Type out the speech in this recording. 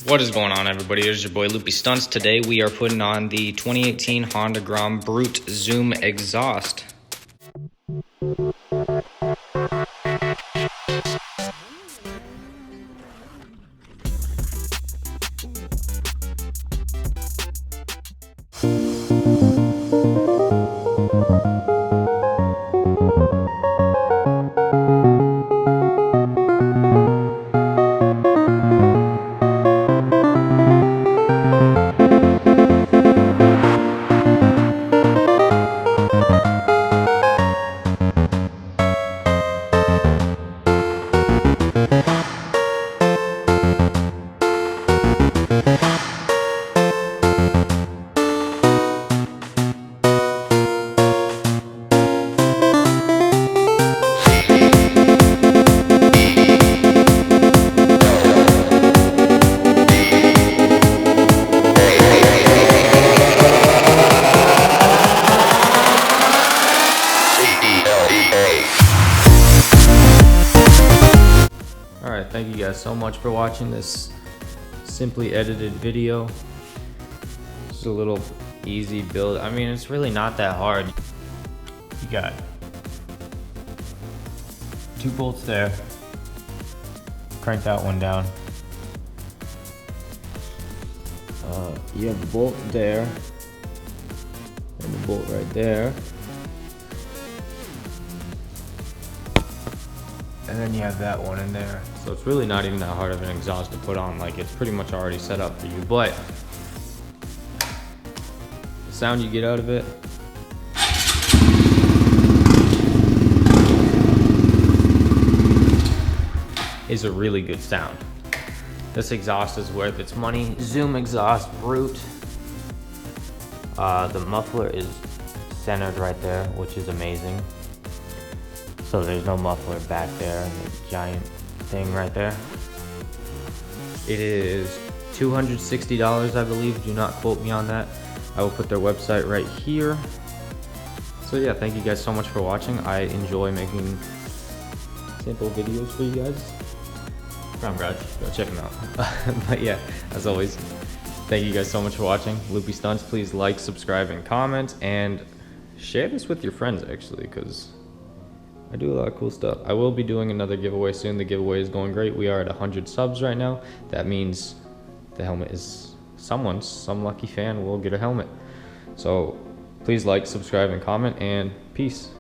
What is going on, everybody? It is your boy Loopy Stunts. Today we are putting on the 2018 Honda Grom Brute Zoom exhaust. Alright, thank you guys so much for watching this simply edited video. Just a little easy build. I mean, it's really not that hard. You got 2 bolts there. Crank that one down. You have the bolt there and the bolt right there. And then you have that one in there. So it's really not even that hard of an exhaust to put on. Like, it's pretty much already set up for you. But the sound you get out of it is a really good sound. This exhaust is worth its money. Zoom exhaust Brute. The muffler is centered right there, which is amazing. So there's no muffler back there, the giant thing right there. It is $260, I believe. Do not quote me on that. I will put their website right here. So yeah, thank you guys so much for watching. I enjoy making simple videos for you guys. Grom Garage, go check them out. But yeah, as always, thank you guys so much for watching. Loopy Stunts, please like, subscribe, and comment, and share this with your friends actually, because I do a lot of cool stuff. I will be doing another giveaway soon. The giveaway is going great. We are at 100 subs right now. That means the helmet is some lucky fan will get a helmet. So please like, subscribe, and comment, and peace.